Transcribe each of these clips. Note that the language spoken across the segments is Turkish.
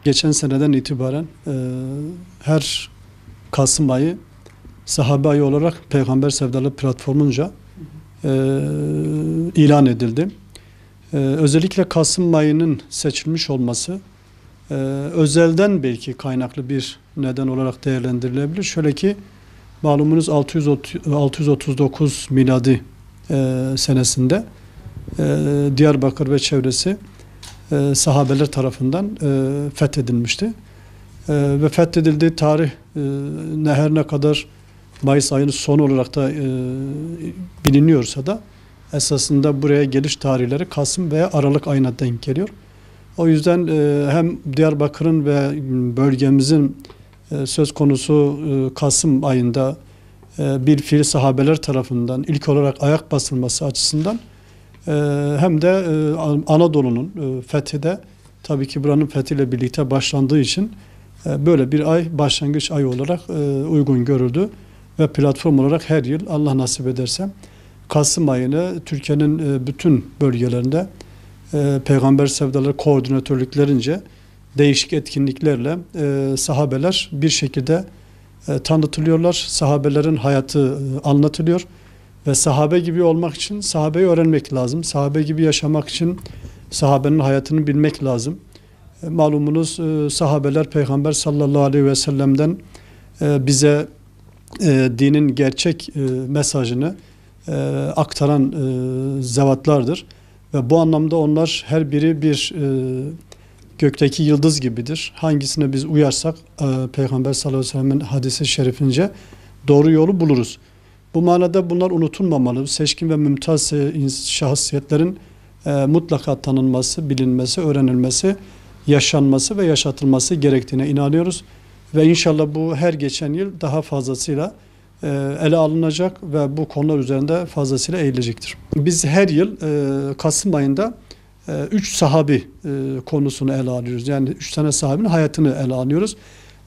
Geçen seneden itibaren her Kasım ayı sahabe ayı olarak Peygamber Sevdaları platformunca ilan edildi. Özellikle Kasım ayının seçilmiş olması özelden belki kaynaklı bir neden olarak değerlendirilebilir. Şöyle ki malumunuz 639 miladi senesinde Diyarbakır ve çevresi sahabeler tarafından fethedilmişti. Ve fethedildiği tarih her ne kadar Mayıs ayının sonu olarak da biliniyorsa da esasında buraya geliş tarihleri Kasım veya Aralık ayına denk geliyor. O yüzden hem Diyarbakır'ın ve bölgemizin söz konusu Kasım ayında bir fiil sahabeler tarafından ilk olarak ayak basılması açısından hem de Anadolu'nun fethi de tabii ki buranın fethiyle birlikte başlandığı için böyle bir ay başlangıç ayı olarak uygun görüldü ve platform olarak her yıl Allah nasip ederse Kasım ayını Türkiye'nin bütün bölgelerinde Peygamber Sevdaları koordinatörlüklerince değişik etkinliklerle sahabeler bir şekilde tanıtılıyorlar. Sahabelerin hayatı anlatılıyor. Ve sahabe gibi olmak için sahabeyi öğrenmek lazım. Sahabe gibi yaşamak için sahabenin hayatını bilmek lazım. Malumunuz sahabeler Peygamber sallallahu aleyhi ve sellem'den bize dinin gerçek mesajını aktaran zevatlardır. Ve bu anlamda onlar her biri bir gökteki yıldız gibidir. Hangisine biz uyarsak Peygamber sallallahu aleyhi ve sellem'in hadisi şerifince doğru yolu buluruz. Bu manada bunlar unutulmamalı. Seçkin ve mümtaz şahsiyetlerin mutlaka tanınması, bilinmesi, öğrenilmesi, yaşanması ve yaşatılması gerektiğine inanıyoruz. Ve inşallah bu her geçen yıl daha fazlasıyla ele alınacak ve bu konular üzerinde fazlasıyla eğilecektir. Biz her yıl Kasım ayında 3 sahabi konusunu ele alıyoruz. Yani 3 tane sahabinin hayatını ele alıyoruz.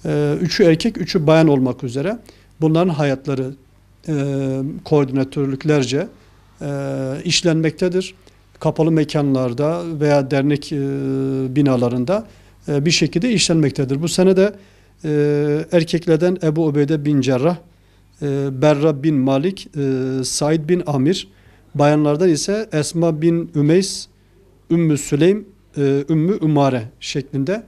3'ü erkek, 3'ü bayan olmak üzere bunların hayatları koordinatörlüklerce işlenmektedir. Kapalı mekanlarda veya dernek binalarında bir şekilde işlenmektedir. Bu sene de erkeklerden Ebu Ubeyde bin Cerrah, Berra bin Malik, Said bin Amir, bayanlardan ise Esma bin Ümeys, Ümmü Süleym, Ümmü Ümare şeklinde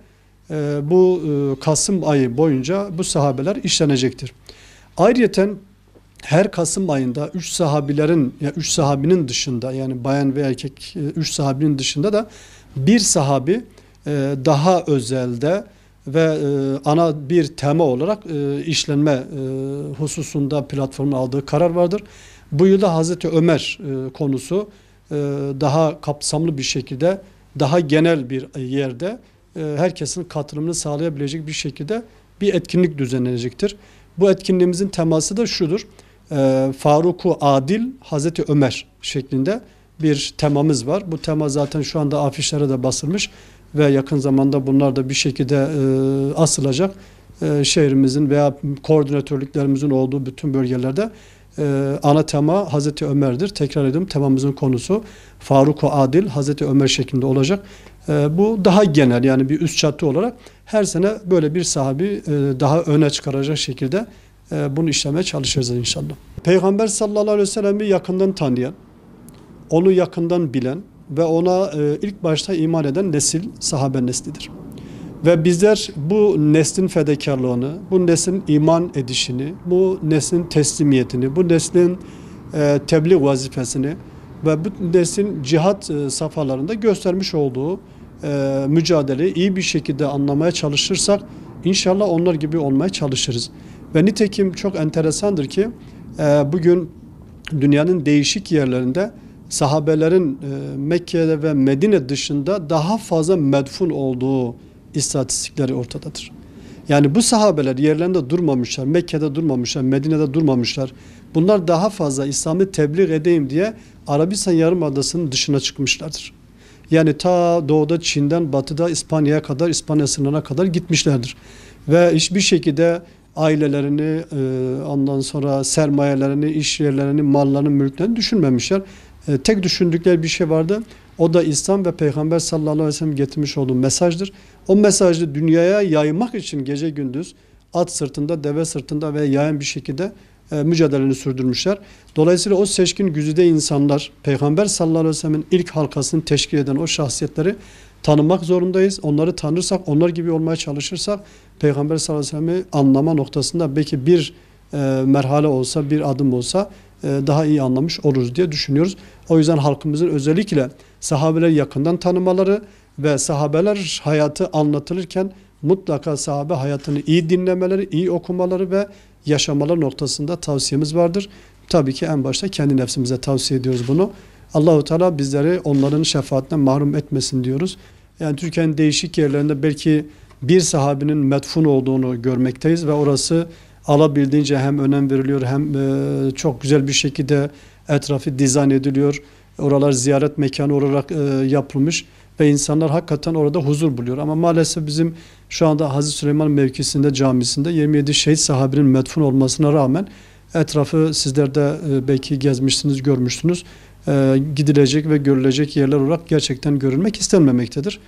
bu Kasım ayı boyunca bu sahabeler işlenecektir. Ayrıyeten her Kasım ayında 3 sahabilerin ya 3 sahabinin dışında yani bayan ve erkek 3 sahabinin dışında da bir sahabi daha özelde ve ana bir tema olarak işlenme hususunda platformun aldığı karar vardır. Bu yılda Hazreti Ömer konusu daha kapsamlı bir şekilde daha genel bir yerde herkesin katılımını sağlayabilecek bir şekilde bir etkinlik düzenlenecektir. Bu etkinliğimizin teması da şudur. Faruk-u Adil Hazreti Ömer şeklinde bir temamız var. Bu tema zaten şu anda afişlere de basılmış ve yakın zamanda bunlar da bir şekilde asılacak. Şehrimizin veya koordinatörlüklerimizin olduğu bütün bölgelerde ana tema Hazreti Ömer'dir. Tekrar ediyorum, temamızın konusu Faruk-u Adil Hazreti Ömer şeklinde olacak. Bu daha genel, yani bir üst çatı olarak her sene böyle bir sahabi daha öne çıkaracak şekilde bunu işlemeye çalışacağız inşallah. Peygamber sallallahu aleyhi ve sellem'i yakından tanıyan, onu yakından bilen ve ona ilk başta iman eden nesil sahabe neslidir. Ve bizler bu neslin fedakarlığını, bu neslin iman edişini, bu neslin teslimiyetini, bu neslin tebliğ vazifesini ve bu neslin cihat safhalarında göstermiş olduğu mücadeleyi iyi bir şekilde anlamaya çalışırsak inşallah onlar gibi olmaya çalışırız. Ve nitekim çok enteresandır ki bugün dünyanın değişik yerlerinde sahabelerin Mekke'de ve Medine dışında daha fazla medfun olduğu istatistikleri ortadadır. Yani bu sahabeler yerlerinde durmamışlar, Mekke'de durmamışlar, Medine'de durmamışlar. Bunlar daha fazla İslam'ı tebliğ edeyim diye Arabistan Yarımadası'nın dışına çıkmışlardır. Yani ta doğuda Çin'den batıda İspanya'ya kadar, İspanya sınırına kadar gitmişlerdir. Ve hiçbir şekilde ailelerini, ondan sonra sermayelerini, iş yerlerini, mallarını, mülklerini düşünmemişler. Tek düşündükleri bir şey vardı. O da İslam ve Peygamber sallallahu aleyhi ve sellem getirmiş olduğu mesajdır. O mesajı dünyaya yaymak için gece gündüz at sırtında, deve sırtında ve yayan bir şekilde mücadeleni sürdürmüşler. Dolayısıyla o seçkin güzide insanlar, Peygamber sallallahu aleyhi ve sellem'in ilk halkasını teşkil eden o şahsiyetleri tanımak zorundayız. Onları tanırsak, onlar gibi olmaya çalışırsak Peygamber sallallahu aleyhi ve sellem'i anlama noktasında belki bir merhale olsa, bir adım olsa daha iyi anlamış oluruz diye düşünüyoruz. O yüzden halkımızın özellikle sahabeleri yakından tanımaları ve sahabeler hayatı anlatılırken mutlaka sahabe hayatını iyi dinlemeleri, iyi okumaları ve yaşamaları noktasında tavsiyemiz vardır. Tabii ki en başta kendi nefsimize tavsiye ediyoruz bunu. Allahu Teala bizleri onların şefaatinden mahrum etmesin diyoruz. Yani Türkiye'nin değişik yerlerinde belki bir sahabinin metfun olduğunu görmekteyiz ve orası alabildiğince hem önem veriliyor hem çok güzel bir şekilde etrafı dizayn ediliyor. Oralar ziyaret mekanı olarak yapılmış ve insanlar hakikaten orada huzur buluyor. Ama maalesef bizim şu anda Hazreti Süleyman mevkisinde camisinde 27 şehit sahabenin metfun olmasına rağmen etrafı sizler de belki gezmişsiniz, görmüşsünüz. Gidilecek ve görülecek yerler olarak gerçekten görülmek istenmemektedir.